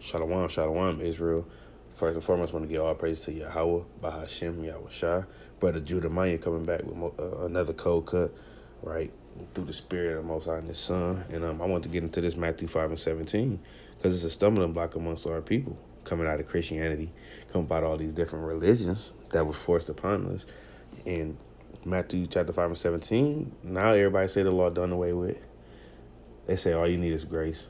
Shalom, shalom, Israel. First and foremost, I want to give all praise to Yahweh, Bahashem, Yahweh Shai. Brother Judah Maya coming back with another cold cut, right, through the Spirit of the Most High and His Son. And I want to get into this Matthew 5 and 17 because it's a stumbling block amongst our people coming out of Christianity, coming about all these different religions that was forced upon us. In Matthew chapter 5 and 17, now everybody say the law done away with. They say all you need is grace.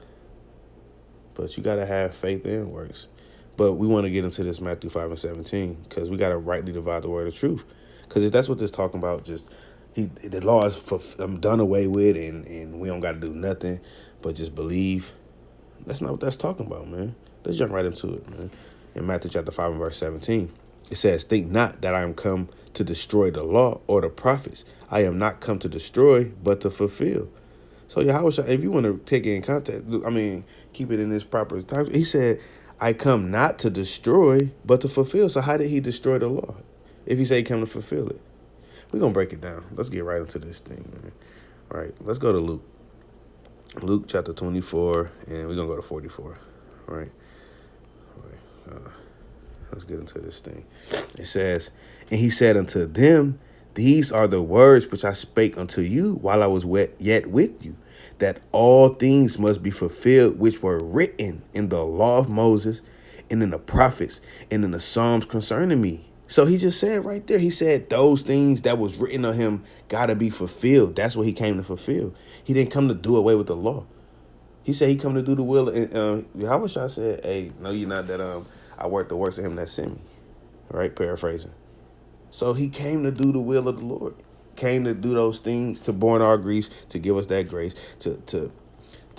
But you got to have faith and works. But we want to get into this Matthew 5 and 17 because we got to rightly divide the word of truth. Because if that's what this talking about, just the law is done away with and we don't got to do nothing but just believe. That's not what that's talking about, man. Let's jump right into it, man. In Matthew chapter 5 and verse 17, it says, "Think not that I am come to destroy the law or the prophets. I am not come to destroy, but to fulfill." So Yahweh, if you want to take it in context, keep it in this proper time. He said, "I come not to destroy, but to fulfill." So how did he destroy the law? If he said he came to fulfill it, we're gonna break it down. Let's get right into this thing, man. All right, let's go to Luke. Luke chapter 24, and we're gonna go to 44. All right. Let's get into this thing. It says, "And he said unto them, These are the words which I spake unto you while I was yet with you, that all things must be fulfilled which were written in the law of Moses and in the prophets and in the Psalms concerning me." So he just said right there, he said those things that was written of him got to be fulfilled. That's what he came to fulfill. He didn't come to do away with the law. He said he come to do the will. And Yahweh Shai said, "Hey, no, you're not that I work the works of him that sent me." Right? Paraphrasing. So he came to do the will of the Lord. Came to do those things, to borne our griefs, to give us that grace, to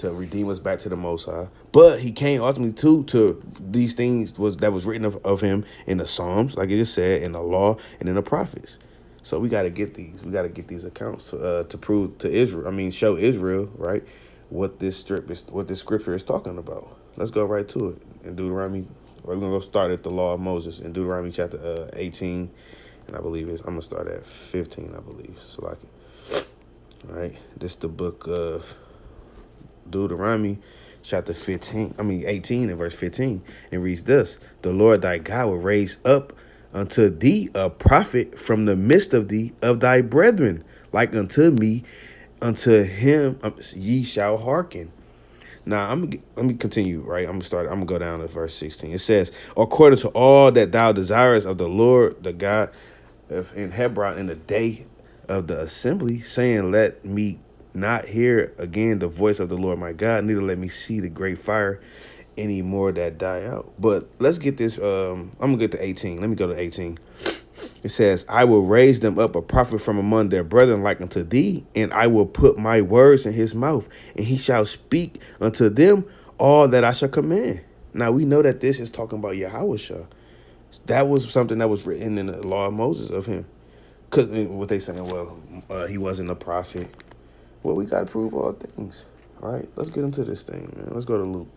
redeem us back to the Most High. But he came ultimately to these things that was written of him in the Psalms, like it just said, in the law and in the prophets. So we got to get these. We got to get these accounts to prove to Israel. Show Israel, right, what this scripture is talking about. Let's go right to it. In Deuteronomy, we're gonna go start at the law of Moses in Deuteronomy chapter 18, and I believe I'm gonna start at 15. I believe. So like it. All right, this is the book of Deuteronomy chapter 18 and verse 15. It reads this: "The Lord thy God will raise up unto thee a prophet from the midst of thee, of thy brethren, like unto me, unto him ye shall hearken." Now, let me continue, right? I'm going to go down to verse 16. It says, "According to all that thou desirest of the Lord, the God in Hebron in the day of the assembly, saying, Let me not hear again the voice of the Lord my God, neither let me see the great fire any more that die out." But let's get this. I'm going to get to 18. Let me go to 18. It says, "I will raise them up a prophet from among their brethren like unto thee, and I will put my words in his mouth, and he shall speak unto them all that I shall command." Now we know that this is talking about Yahweh Shah. That was something that was written in the law of Moses of him. Cause what they saying, he wasn't a prophet. Well, we got to prove all things. All right, let's get into this thing, man. Let's go to Luke.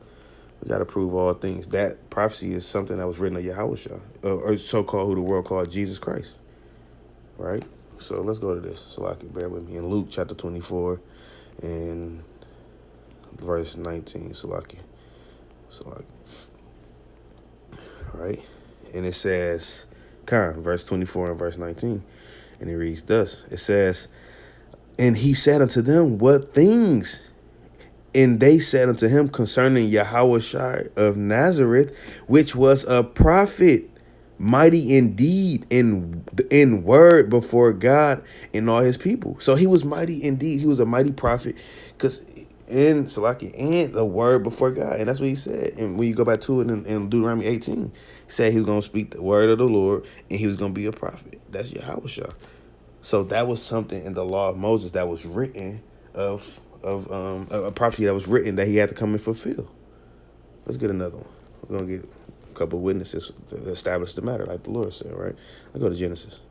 We got to prove all things. That prophecy is something that was written of Yahweh Shah, or so-called who the world called Jesus Christ. Right? So let's go to this. So I can bear with me. In Luke chapter 24 and verse 19. Salaki. All right. And it says, verse 24 and verse 19. And it reads thus. It says, "And he said unto them, What things? And they said unto him concerning Yahweh Shai of Nazareth, which was a prophet, mighty indeed in word before God and all his people." So he was mighty indeed. He was a mighty prophet, because in Salaki and the word before God, and that's what he said. And when you go back to it in Deuteronomy 18, he said he was going to speak the word of the Lord, and he was going to be a prophet. That's Yahweh Shah. So that was something in the law of Moses that was written of a prophecy that was written that he had to come and fulfill. Let's get another one. We're going to get a couple of witnesses to establish the matter, like the Lord said, right? Let's go to Genesis.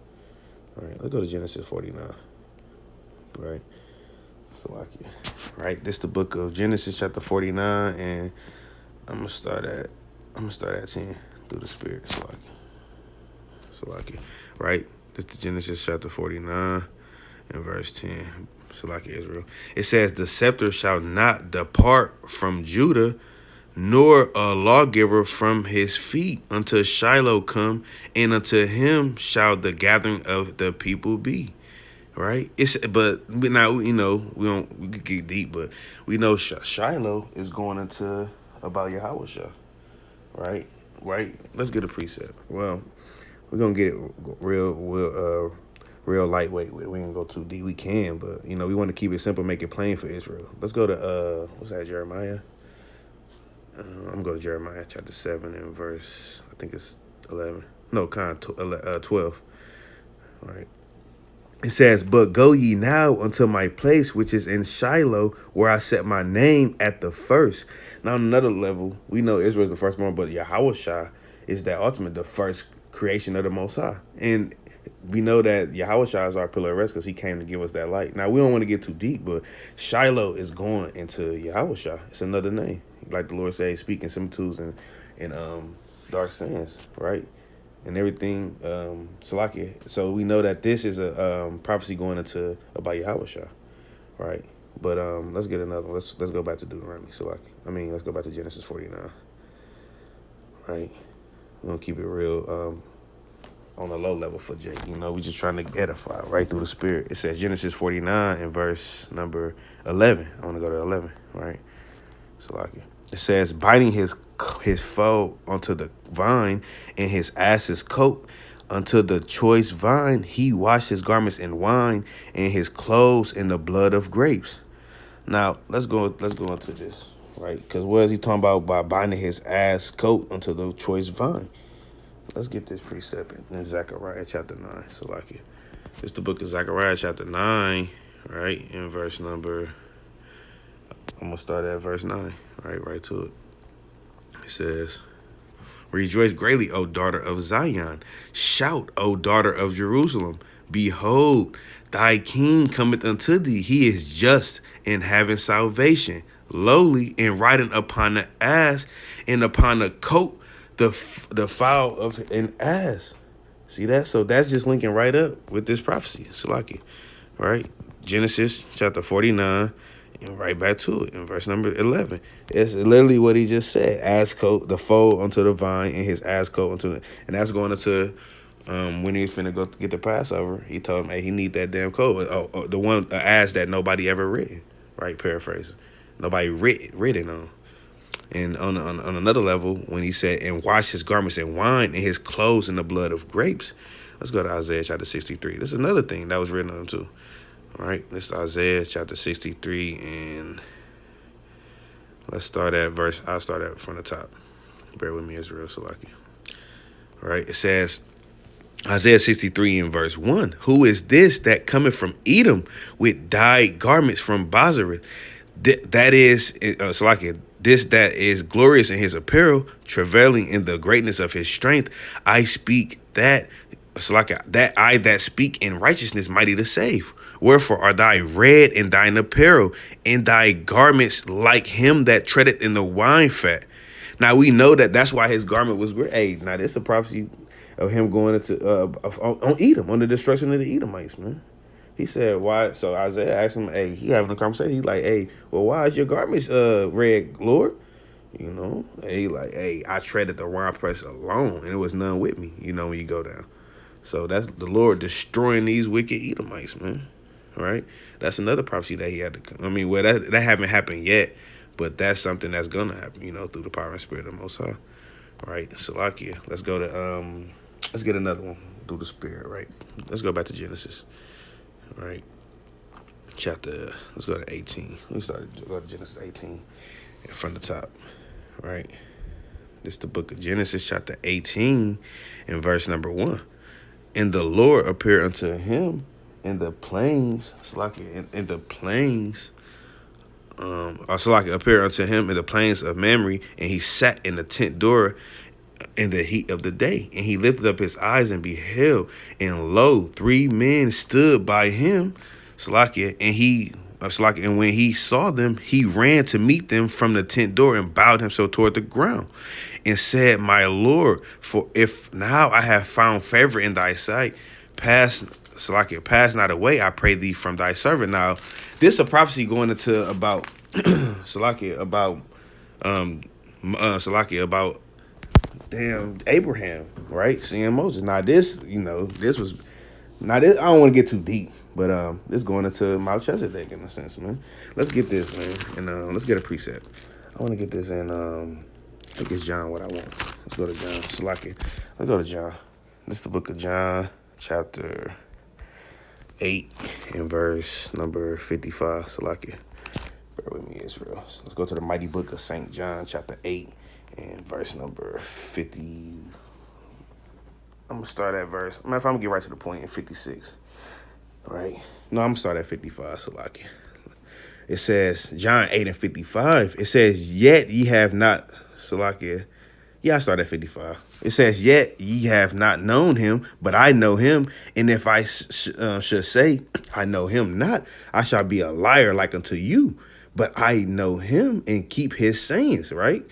All right, let's go to Genesis 49. Right? Salakia. Right? This is the book of Genesis chapter 49, and I'm gonna start at 10 through the Spirit. Salakia. Right? This is Genesis chapter 49 and verse 10. Salakia Israel. It says, "The scepter shall not depart from Judah, nor a lawgiver from his feet until Shiloh come, and unto him shall the gathering of the people be. Right? But now we could get deep, but we know Shiloh is going into about Yahweh, right? Right? Let's get a precept. Well, we're gonna get it real lightweight. We ain't gonna go too deep. We can, but we want to keep it simple, make it plain for Israel. Let's go to what's that, Jeremiah? I'm gonna go to Jeremiah chapter 7 and verse, I think it's 11. No, 12. All right. It says, "But go ye now unto my place, which is in Shiloh, where I set my name at the first." Now, on another level, we know Israel is the firstborn, but Yahweh is that ultimate, the first creation of the Most High. And we know that Yahweh is our pillar of rest because he came to give us that light. Now, we don't want to get too deep, but Shiloh is going into Yahweh. It's another name. Like the Lord said, speaking similitudes and dark sayings, right? And everything, Salakia. So we know that this is a prophecy going into about Yahweh, right? But let's get another one. Let's go back to Deuteronomy, Salakia. Let's go back to Genesis 49, right? We're gonna keep it real on a low level for Jake. We just trying to edify right through the spirit. It says Genesis 49 and verse number 11. I want to go to 11, right? Salakia. It says, "Biting his foe onto the vine, and his ass's coat unto the choice vine, he washed his garments in wine, and his clothes in the blood of grapes." Now let's go into this, right? Because what is he talking about by binding his ass coat unto the choice vine? Let's get this precept in Zechariah chapter 9. So it's the book of Zechariah chapter 9, right? In verse number, I'm gonna start at verse 9, right to it. It says, "Rejoice greatly, O daughter of Zion. Shout, O daughter of Jerusalem. Behold, thy king cometh unto thee. He is just and having salvation, lowly and riding upon the ass, and upon the coat the fowl of an ass." See that? So that's just linking right up with this prophecy, Salaki, right? Genesis chapter 49. And right back to it in verse number 11. It's literally what he just said. Ass coat, the foal unto the vine, and his ass coat unto and that's going into when he was finna go get the Passover. He told him, hey, he need that damn coat. The one ass that nobody ever written, right? Paraphrasing. Nobody written on. And on another level, when he said, "And wash his garments in wine, and his clothes in the blood of grapes." Let's go to Isaiah chapter 63. This is another thing that was written on him too. All right, this is Isaiah chapter 63, and I'll start at from the top. Bear with me, Israel, Salaki. All right, it says, Isaiah 63 in verse 1, "Who is this that cometh from Edom with dyed garments from Bozrah? That is, Salaki, this that is glorious in his apparel, travailing in the greatness of his strength. I speak that, Salaki, that I that speak in righteousness, mighty to save. Wherefore are thy red in thine apparel, and thy garments like him that treadeth in the wine fat." Now we know that that's why his garment was great. Hey, now this is a prophecy of him going into on Edom, on the destruction of the Edomites, man. He said, "Why?" So Isaiah asked him, "Hey, he having a conversation. He like, hey, well, why is your garments red, Lord?" And he like, "Hey, I treaded the wine press alone, and it was none with me." When you go down. So that's the Lord destroying these wicked Edomites, man. Right? That's another prophecy that he had to. That haven't happened yet, but that's something that's gonna happen. Through the power and spirit of the Most High. Right? Salakia. Let's go to let's get another one through the spirit. Right? Let's go back to Genesis. Right? Let's go to 18. Go to Genesis 18 from the top. Right? This is the book of Genesis, chapter 18, and verse number 1. "And the Lord appeared unto him in the plains," in the plains, appeared unto him in the plains of Mamre, and he sat in the tent door in the heat of the day. And he lifted up his eyes and beheld, and lo, 3 men stood by him, and when he saw them, he ran to meet them from the tent door and bowed himself toward the ground and said, "My Lord, for if now I have found favor in thy sight, pass not away, I pray thee, from thy servant." Now, this is a prophecy going into about about Salakia, about damn Abraham, right? Seeing Moses. Now this, this was now this. I don't want to get too deep, but this going into Melchizedek in a sense, man. Let's get this, man, and let's get a precept. I want to get this in. I think it's John. What I want. Let's go to John. Salakia. Let's go to John. This is the book of John, chapter 8, and verse number 55. Salakia. Bear with me, Israel. So let's go to the mighty book of St. John, chapter 8, and verse number 50. I'm going to start at verse. Matter of fact, I'm going to get right to the point in 56. All right? No, I'm going to start at 55, Salakia. It says, John 8 and 55, it says, yet ye have not, Salakia. Yeah, I start at 55. It says, yet ye have not known him, but I know him. And if I should say, I know him not, I shall be a liar like unto you. But I know him and keep his sayings, right?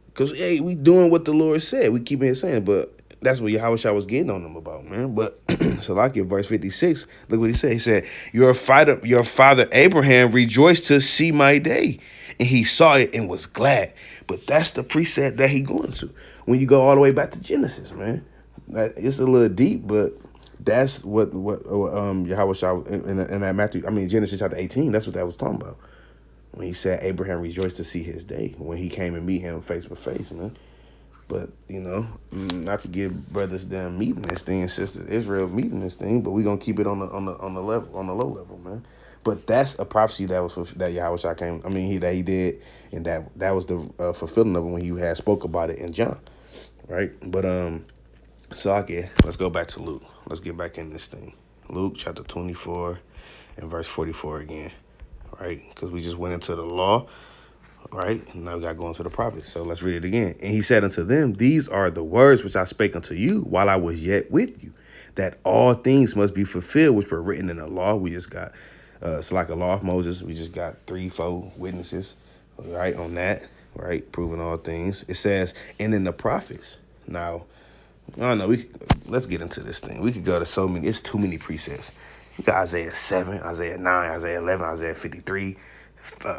Because, hey, we doing what the Lord said. We keeping his sayings, but that's what Yahushua was getting on them about, man. But, so like in verse 56, look what he said. He said, your father Abraham rejoiced to see my day, and he saw it and was glad. But that's the precept that he going to. When you go all the way back to Genesis, man. It's a little deep, but that's what Yahushua in that Genesis chapter 18, that's what that was talking about. When he said Abraham rejoiced to see his day, when he came and meet him face to face, man. But, not to give brothers them meeting this thing and sisters Israel meeting this thing, but we're gonna keep it on the low level, man. But that's a prophecy that was that Yahushua came. That he did, and that was the fulfilling of it when he had spoke about it in John, right? But let's go back to Luke. Let's get back in this thing. Luke chapter 24 and verse 44 again, right? Because we just went into the law. Right? And now we got to go into the prophets. So let's read it again. And he said unto them, these are the words which I spake unto you while I was yet with you, that all things must be fulfilled which were written in the law. We just got, it's like a law of Moses. We just got 3-4 witnesses, right, on that, right, proving all things. It says, and in the prophets. Now, I don't know. Let's get into this thing. We could go to so many. It's too many precepts. You got Isaiah 7, Isaiah 9, Isaiah 11, Isaiah 53,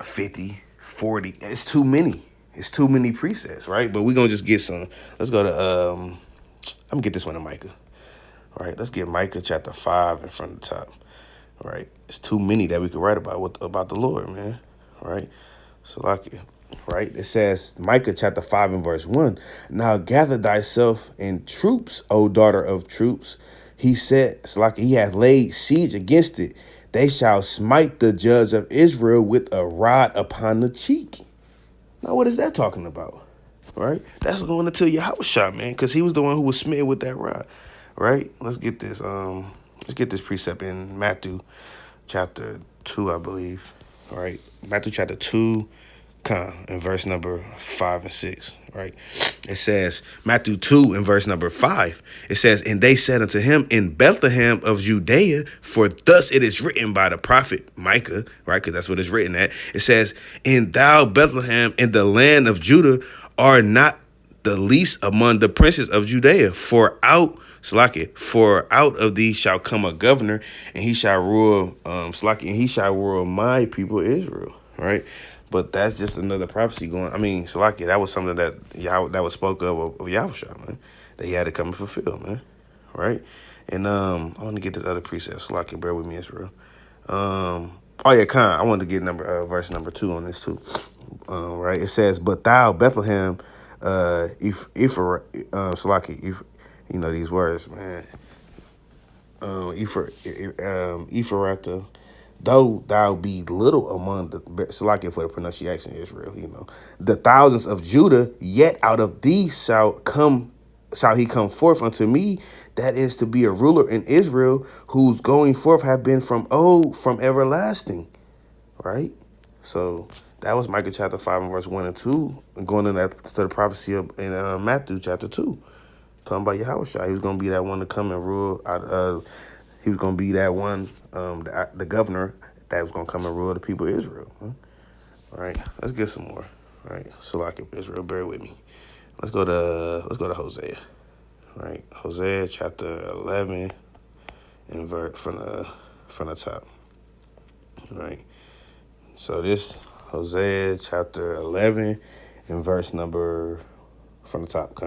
50. 40. It's too many. It's too many precepts, right? But we're going to just get some. Let's go to, I'm going to get this one to Micah. All right, let's get Micah chapter 5 in front of the top. All right, it's too many that we could write about the Lord, man. All right, so right, it says, Micah chapter 5 and verse 1. Now gather thyself in troops, O daughter of troops. He said, he hath laid siege against it. They shall smite the judge of Israel with a rod upon the cheek. Now, what is that talking about? Right? That's going to tell you Yahushua, man, because he was the one who was smitten with that rod. Right? Let's get this. Let's get this precept in Matthew chapter 2, I believe. All right. Matthew chapter 2, in verse number 5 and 6. Right? It says, Matthew 2 and verse number 5. It says, and they said unto him, in Bethlehem of Judea, for thus it is written by the prophet Micah, right? Because that's what it's written at. It says, and thou, Bethlehem, in the land of Judah, are not the least among the princes of Judea. For out of thee shall come a governor, and he shall rule, and he shall rule my people Israel, right? But that's just another prophecy going. Salakia, that was something that was spoke of Yahushua, man, that he had to come and fulfill, man, right? And I want to get this other precept. Salakia, bear with me, Israel. I wanted to get verse number 2 on this too. Right? It says, but thou, Bethlehem, you know these words, man. Ephratah. Though thou be little among the Salakia for the pronunciation, Israel, the thousands of Judah, yet out of thee shall he come forth unto me, that is to be a ruler in Israel, whose going forth have been from everlasting. Right? So that was Micah chapter 5 and verse 1 and 2, going in to the prophecy in Matthew chapter 2, talking about Yahushua. He was going to be that one to come and rule. He was going to be that one, the governor that was going to come and rule the people of Israel. Huh? All right, let's get some more. All right, Salakia, Israel, bear with me. Let's go to Hosea. All right, Hosea chapter 11 and verse from the top. All right, so this Hosea chapter 11 in verse number from the top.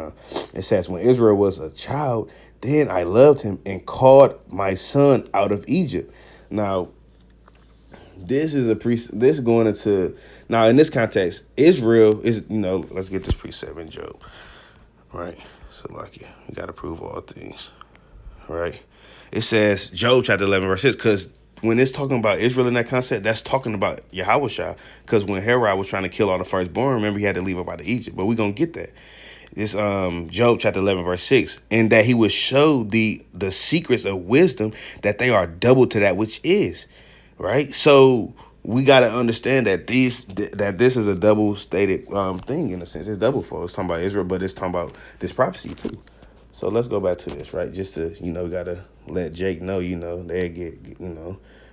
It says, when Israel was a child, then I loved him and called my son out of Egypt. Now, this is this is going into, now in this context, Israel is, let's get this precept in Job, right? So like, yeah, we got to prove all things, right? It says, Job chapter 11, verse 6, because when it's talking about Israel in that concept, that's talking about Yahushua, because when Herod was trying to kill all the firstborn, remember he had to leave up out of Egypt, but we're going to get that. It's Job chapter 11, verse 6, and that he would show the secrets of wisdom, that they are double to that which is, right? So we got to understand that this is a double stated thing, in a sense. It's double for. It's talking about Israel, but it's talking about this prophecy too. So let's go back to this, right? Just to, got to let Jake know, they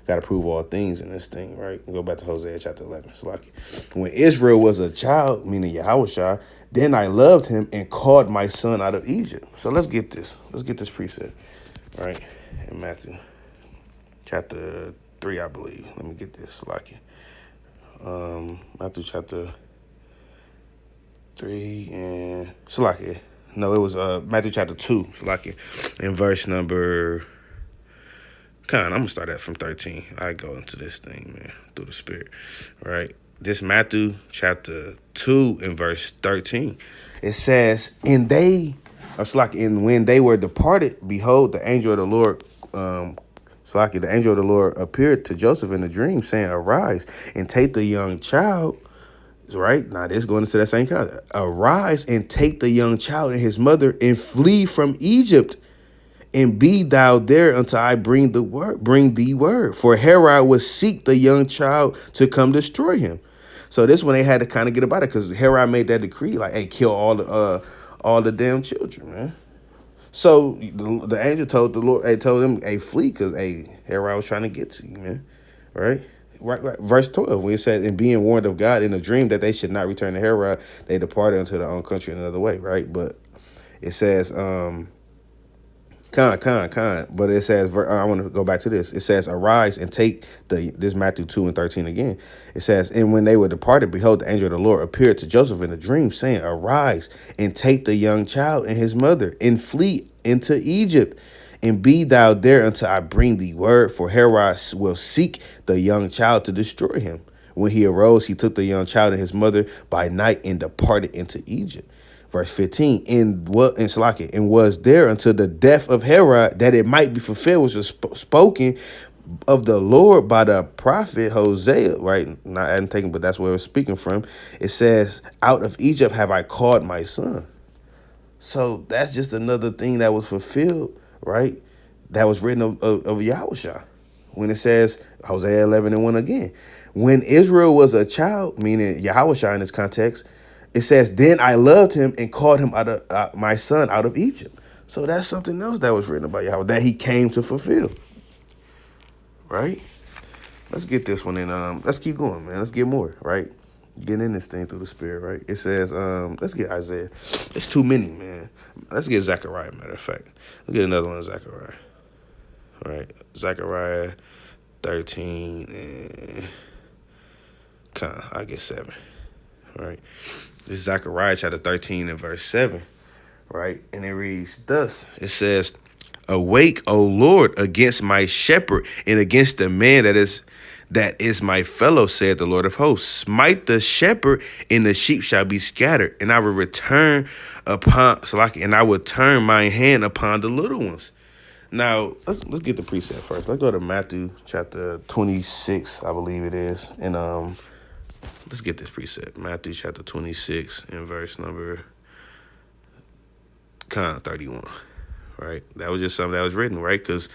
got to prove all things in this thing, right? Go back to Hosea chapter 11. It's like, when Israel was a child, meaning Yahushua, then I loved him and called my son out of Egypt. So let's get this. Let's get this precept, right? In Matthew chapter 3, I believe. Let me get this. Like, Matthew chapter 3 and Salakia. No, it was Matthew chapter 2, Salakia, in verse number. I'm gonna start that from 13. I go into this thing, man, through the Spirit, right? This Matthew chapter 2 and verse 13. It says, and when they were departed, behold, the angel of the Lord, the angel of the Lord appeared to Joseph in a dream, saying, arise and take the young child. Right now, this going into that same kind. Arise and take the young child and his mother and flee from Egypt, and be thou there until I bring thee word. For Herod would seek the young child to come destroy him. So this one they had to kind of get about it, because Herod made that decree, like, hey, kill all the damn children, man. So the angel told the Lord, told him, hey, flee, because Herod was trying to get to you, man. Right. Verse 12, when it says, and being warned of God in a dream that they should not return to Herod, they departed unto their own country another way, right? But it says, but it says, I want to go back to this. It says, arise and take this Matthew 2 and 13 again. It says, and when they were departed, behold, the angel of the Lord appeared to Joseph in a dream, saying, arise and take the young child and his mother and flee into Egypt, and be thou there until I bring thee word, for Herod will seek the young child to destroy him. When he arose, he took the young child and his mother by night and departed into Egypt. Verse 15, and was there until the death of Herod, that it might be fulfilled, which was spoken of the Lord by the prophet Hosea, right? Not adding taken, but that's where it was speaking from. It says, out of Egypt have I called my son. So that's just another thing that was fulfilled, right? That was written of Yahushua. When it says, Hosea 11 and 1 again, when Israel was a child, meaning Yahushua in this context, it says, then I loved him and called him out of my son out of Egypt. So that's something else that was written about Yahweh that he came to fulfill, right? Let's get this one in. Let's keep going, man. Let's get more, right? Getting in this thing through the Spirit, right? It says, let's get Isaiah. It's too many, man. Let's get Zechariah, matter of fact. Let's get another one, Zechariah. All right, Zechariah 13 and I get 7. All right, this is Zechariah chapter 13 and verse 7, right? And it reads thus. It says, awake, O Lord, against my shepherd and against the man that is my fellow, said the Lord of hosts. Smite the shepherd, and the sheep shall be scattered, and I will turn my hand upon the little ones. Now, let's get the precept first. Let's go to Matthew chapter 26, I believe it is. And let's get this precept. Matthew chapter 26 and verse number 31. Right? That was just something that was written, right? Because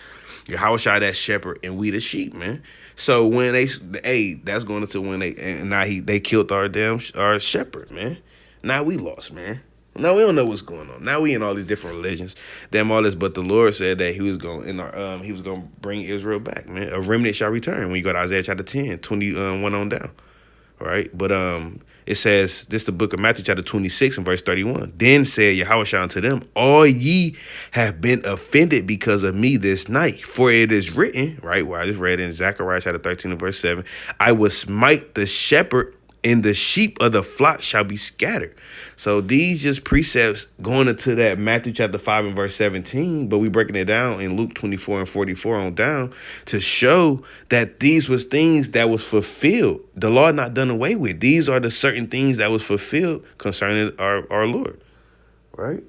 Yahushua that shepherd and we the sheep, man. So when that's going into when they killed our shepherd, man. Now we lost, man. Now we don't know what's going on. Now we in all these different religions, all this. But the Lord said that He was going to bring Israel back, man. A remnant shall return. When you go to Isaiah chapter 10, 21 on down, right? But it says, this is the book of Matthew chapter 26 and verse 31. Then said Yahushua unto them, all ye have been offended because of me this night. For it is written, right, where I just read in Zechariah chapter 13 and verse 7, I will smite the shepherd, and the sheep of the flock shall be scattered. So these just precepts going into that Matthew chapter 5 and verse 17, but we breaking it down in Luke 24 and 44 on down to show that these was things that was fulfilled. The law not done away with. These are the certain things that was fulfilled concerning our Lord. Right?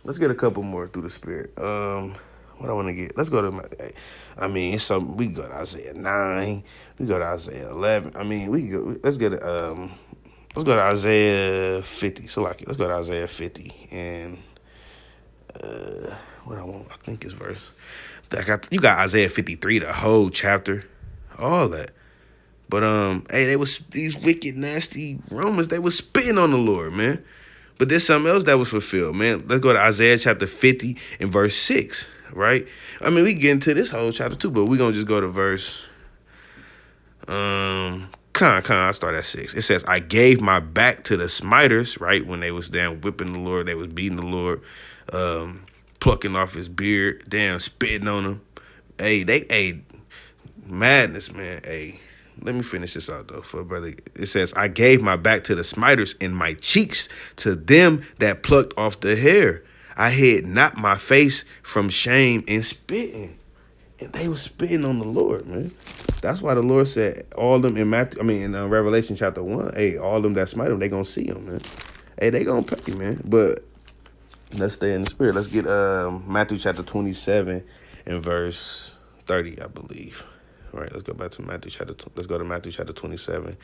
Let's get a couple more through the Spirit. What I want to get. Let's go to. I mean, it's something. We can go to Isaiah 9. We go to Isaiah 11. I mean, we can go. Let's get. Let's go to Isaiah 50. So like, let's go to Isaiah 50 and what I want. I think it's verse. You got Isaiah 53, the whole chapter, all that. But hey, they was these wicked, nasty Romans. They was spitting on the Lord, man. But there's something else that was fulfilled, man. Let's go to Isaiah chapter 50 and verse 6, right? I mean, we get into this whole chapter too, but we're going to just go to verse, I'll start at 6. It says, I gave my back to the smiters, right? When they was down whipping the Lord, they was beating the Lord, plucking off his beard, damn, spitting on him. Hey, madness, man. Hey. Let me finish this out, though, for brother. It says, I gave my back to the smiters and my cheeks to them that plucked off the hair. I hid not my face from shame and spitting. And they were spitting on the Lord, man. That's why the Lord said all them in Revelation chapter 1, hey, all them that smite them, they going to see them, man. Hey, they going to pay, man. But let's stay in the Spirit. Let's get Matthew chapter 27 and verse 30, I believe. All right, let's go back to let's go to Matthew chapter 27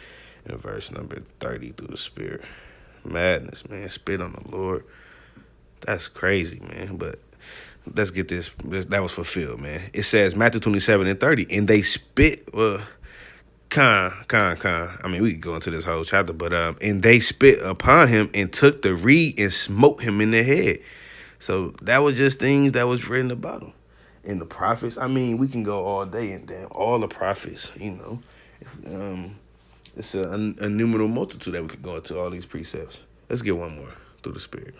and verse number 30 through the Spirit. Madness, man. Spit on the Lord. That's crazy, man. But let's get this. That was fulfilled, man. It says Matthew 27 and 30. And they spit. I mean, we could go into this whole chapter, but and they spit upon him and took the reed and smote him in the head. So that was just things that was written about him. And the prophets, I mean, we can go all day and then all the prophets, you know, it's an innumerable multitude that we could go into all these precepts. Let's get one more through the Spirit.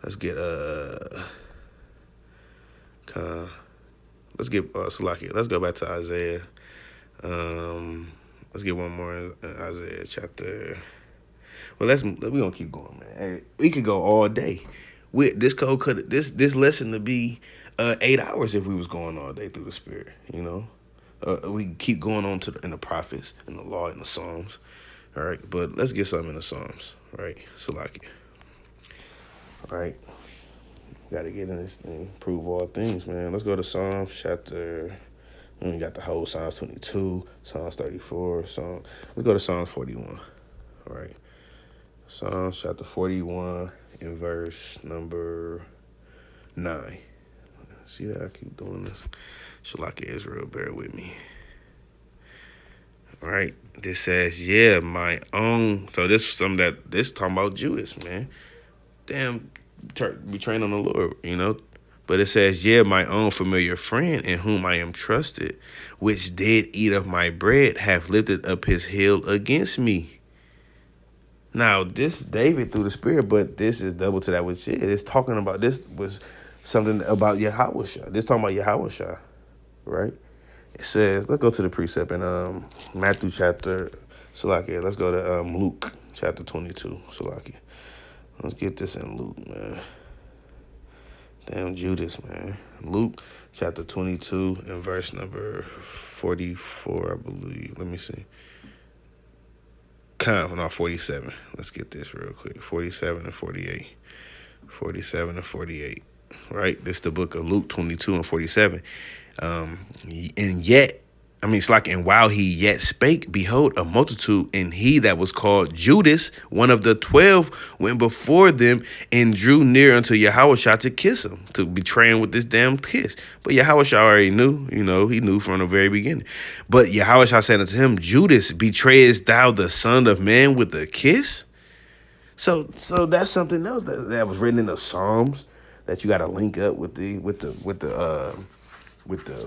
Let's get Salakia. Let's go back to Isaiah. Let's get one more in Isaiah chapter. Well, we're gonna keep going, man. Hey, we could go all day. This lesson to be 8 hours if we was going all day through the Spirit, you know. We keep going on in the prophets and the law and the Psalms, all right. But let's get something in the Psalms, right? Salaki, all right. Got to get in this thing, prove all things, man. Let's go to Psalms chapter. We got the whole Psalms 22, Psalms 34, Let's go to Psalms 41, all right. Psalms chapter 41 in verse number 9. See that I keep doing this? Shalaka Israel, bear with me. All right. This says, yeah, my own. So this talking about Judas, man. Damn, betraying on the Lord, you know. But it says, yeah, my own familiar friend in whom I am trusted, which did eat of my bread, have lifted up his heel against me. Now, this David through the Spirit, but this is double to that which is. It's talking about, this was something about Yahushua. This talking about Yahushua, right? It says, let's go to the precept in Matthew chapter, Salakia. Let's go to Luke chapter 22, Salakia. Let's get this in Luke, man. Damn Judas, man. Luke chapter 22 and verse number 44, I believe. Let me see. 47. Let's get this real quick. 47 and 48. 47 and 48. Right? This is the book of Luke 22 and 47. And while he yet spake, behold, a multitude, and he that was called Judas, one of the 12, went before them and drew near unto Yahushua to kiss him, to betray him with this damn kiss. But Yahushua already knew, he knew from the very beginning. But Yahushua said unto him, Judas, betrayest thou the Son of Man with a kiss? So that's something else that was written in the Psalms that you got to link up with the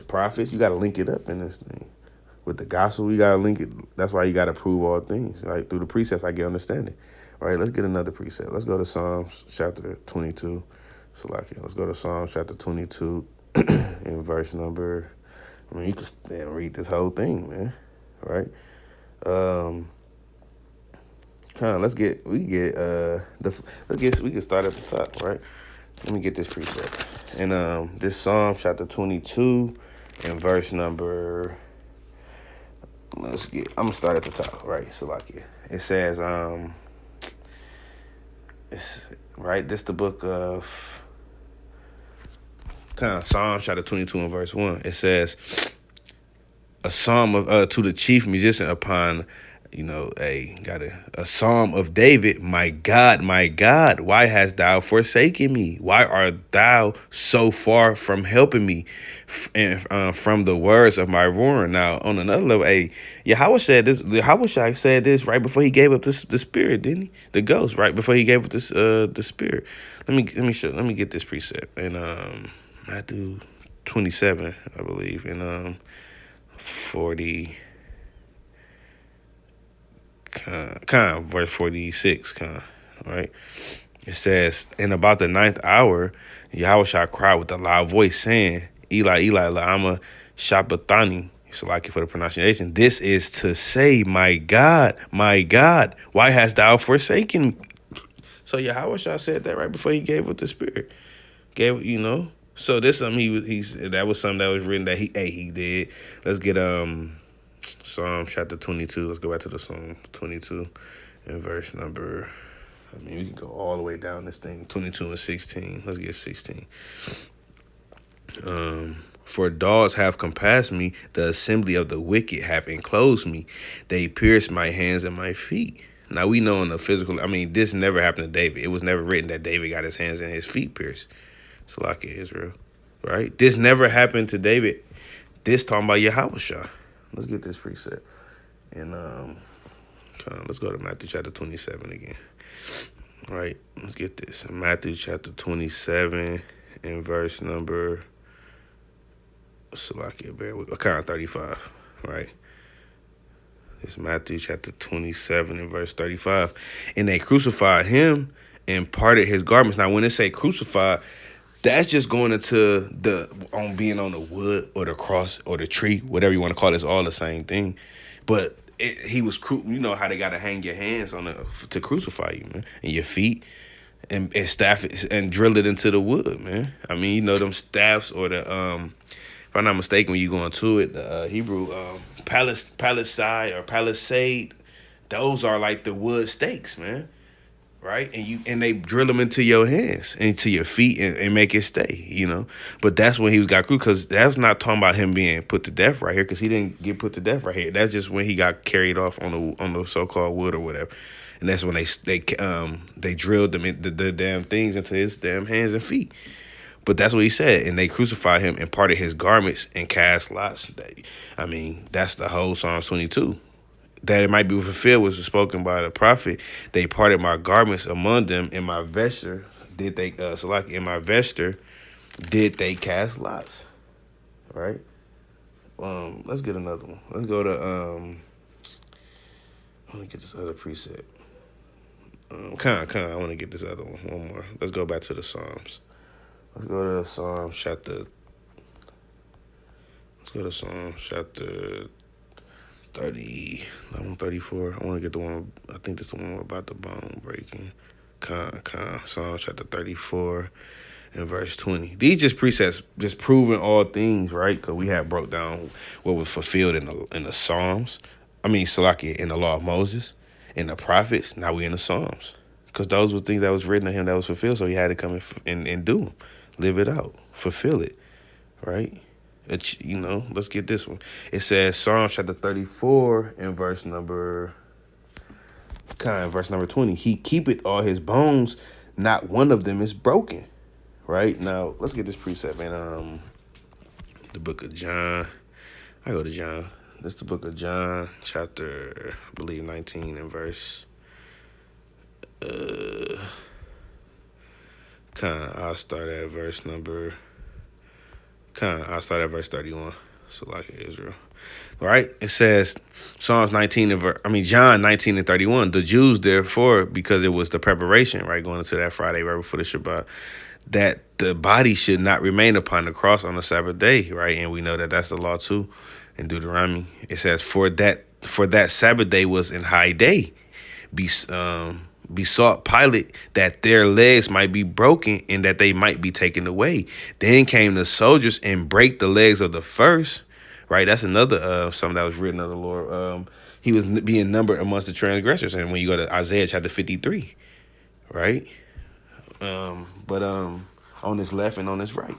prophets. You got to link it up in this thing. With the gospel, you got to link it. That's why you got to prove all things. Right? Through the precepts, I get understanding. All right, let's get another precept. Let's go to Psalms chapter 22. Let's go to Psalms chapter 22 in verse number. You can read this whole thing, man. All right. we can start at the top, right? Let me get this precept. And this Psalm chapter 22 and verse number, I'm gonna start at the top, right? So like it says, it's right, this the book of Psalm chapter 22 and verse 1. It says, a psalm of to the chief musician upon, a psalm of David. My God, why hast thou forsaken me? Why art thou so far from helping me, and from the words of my roaring? Now on another level, Yahweh said this right before he gave up the spirit, didn't he? The ghost, right before he gave up this the spirit. Let me get this precept in Matthew 27, I believe, in 40, verse 46, right? It says, in about the ninth hour, Yahweh shall cry with a loud voice, saying, Eli, Eli, lama sabachthani. So like it for the pronunciation. This is to say, my God, why hast thou forsaken me? So Yahweh shall said that right before he gave up the spirit. So this something that was something that was written that he did. Let's get Psalm chapter 22. Let's go back to the Psalm 22 and verse number. We can go all the way down this thing. 22 and 16. Let's get 16. For dogs have compassed me, the assembly of the wicked have enclosed me. They pierced my hands and my feet. Now we know in the physical, this never happened to David. It was never written that David got his hands and his feet pierced. So like Israel, right? This never happened to David. This talking about Yahweh Shah. Let's get this preset. And let's go to Matthew chapter 27 again. Right, let's get this. Matthew chapter 27 and verse number, bear with, 35, right? It's Matthew chapter 27 and verse 35. And they crucified him and parted his garments. Now, when they say crucified, that's just going into being on the wood or the cross or the tree, whatever you want to call it. It's all the same thing. But he was, you know how they got to hang your hands to crucify you, man, and your feet, and staff it and drill it into the wood, man. Them staffs or the if I'm not mistaken, when you go into it, the Hebrew palisade or palisade, those are like the wood stakes, man. Right, and they drill them into your hands, into your feet, and make it stay. But that's when he got crucified, because that's not talking about him being put to death right here, because he didn't get put to death right here. That's just when he got carried off on the so-called wood or whatever, and that's when they drilled them the damn things into his damn hands and feet. But that's what he said, and they crucified him and parted his garments and cast lots. That's the whole Psalms 22. That it might be fulfilled was spoken by the prophet. They parted my garments among them, and my vesture did they in my vesture did they cast lots. Right? Let's get another one. Let's go to I want to get this other precept. I want to get this other one more. Let's go back to the Psalms. Let's go to Psalm chapter 30, 34. I want to get the one, I think this is the one about the bone breaking. Psalm chapter 34 and verse 20. These just precepts, just proving all things, right? Because we have broke down what was fulfilled in the Psalms. In the law of Moses, in the prophets. Now we in the Psalms. Because those were things that was written to him that was fulfilled, so he had to come and do them. Live it out. Fulfill it, right? Let's get this one. It says Psalm chapter 34 and verse number 20. He keepeth all his bones, not one of them is broken. Right? Now, let's get this precept, man. The book of John. I go to John. This is the book of John, chapter, I believe, 19 and verse. I'll start at verse 31. So like Israel. Right? It says John 19 and 31. The Jews, therefore, because it was the preparation, right, going into that Friday right before the Shabbat, that the body should not remain upon the cross on the Sabbath day, right? And we know that that's the law too in Deuteronomy. It says, for that Sabbath day was in high day, besought Pilate that their legs might be broken and that they might be taken away. Then came the soldiers and brake the legs of the first. Right, that's another something that was written of the Lord. He was being numbered amongst the transgressors, and when you go to Isaiah chapter 53, right? But on his left and on his right,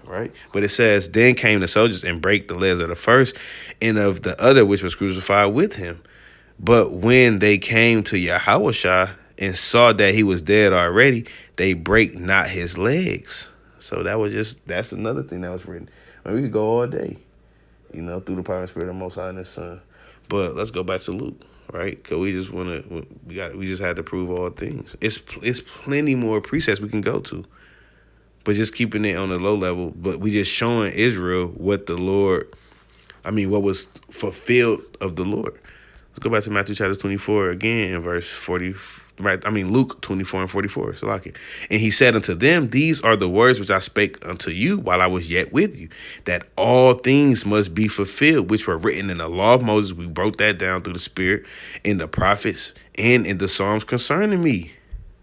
right? But it says, then came the soldiers and brake the legs of the first and of the other which was crucified with him. But when they came to Yahushua and saw that he was dead already, they brake not his legs. So that's another thing that was written. I mean, we could go all day, through the power and spirit of the Most High and His Son. But let's go back to Luke, right? Because we just had to prove all things. It's plenty more precepts we can go to, but just keeping it on the low level. But we just showing Israel what what was fulfilled of the Lord. Let's go back to Matthew chapter 24 again in verse 40. Right, Luke 24 and 44. So like it. And he said unto them, these are the words which I spake unto you while I was yet with you, that all things must be fulfilled, which were written in the law of Moses. We broke that down through the Spirit, in the prophets, and in the Psalms concerning me.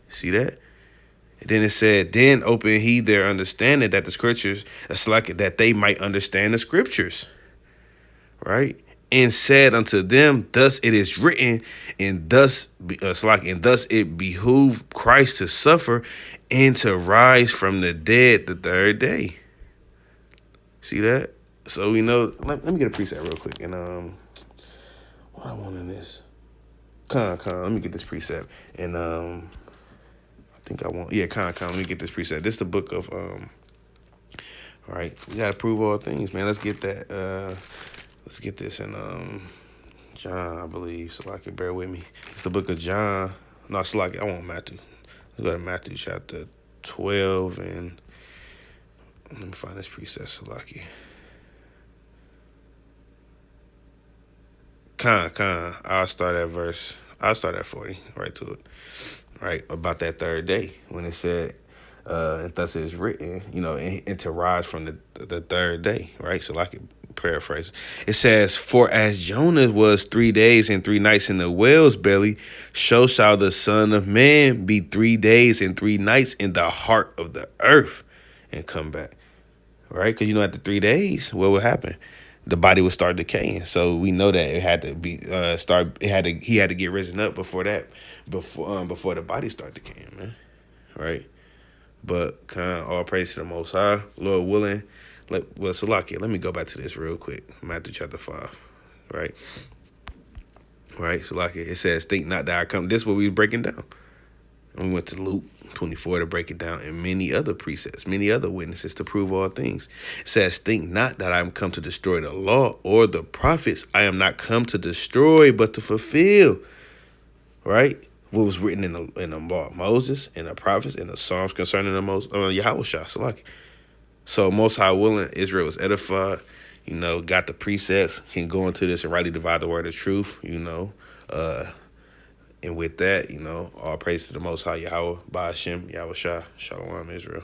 See that? And then it said, then open he their understanding that the scriptures, that they might understand the scriptures. Right? And said unto them, thus it is written, and thus it behooved Christ to suffer and to rise from the dead the third day. See that? So we know. Let me get a preset real quick. And what I want in this. Let me get this preset. And I think I want. Yeah, Let me get this preset. This is the book of All right, we gotta prove all things, man. Let's get that. Let's get this in John, I believe. So like it, bear with me. It's the book of John. No, it's like I want Matthew. Let's go to Matthew chapter 12 and let me find this preset, Salaki. I'll start at 40, right to it. Right, about that third day when it said, and thus it is written, and to rise from the third day, right? So like it, paraphrase. It says, for as Jonah was 3 days and 3 nights in the whale's belly, so shall the Son of Man be 3 days and 3 nights in the heart of the earth and come back. Right? Because after 3 days, what would happen? The body would start decaying. So we know that it had to be he had to get risen up before the body started decaying, man. Right? But all praise to the Most High, Lord willing. Salakia, let me go back to this real quick. Matthew chapter 5, right? Right, Salakia, it says, think not that I come. This is what we were breaking down. And we went to Luke 24 to break it down, and many other precepts, many other witnesses to prove all things. It says, think not that I am come to destroy the law or the prophets. I am not come to destroy, but to fulfill. Right? What was written in the law of Moses, in the prophets, in the Psalms concerning the Yahushua, Salaki. So Most High willing, Israel was edified, got the precepts, can go into this and rightly divide the word of truth, and with that, all praise to the Most High Yahweh, Ba'ashem, Yahushua, Shalom, Israel.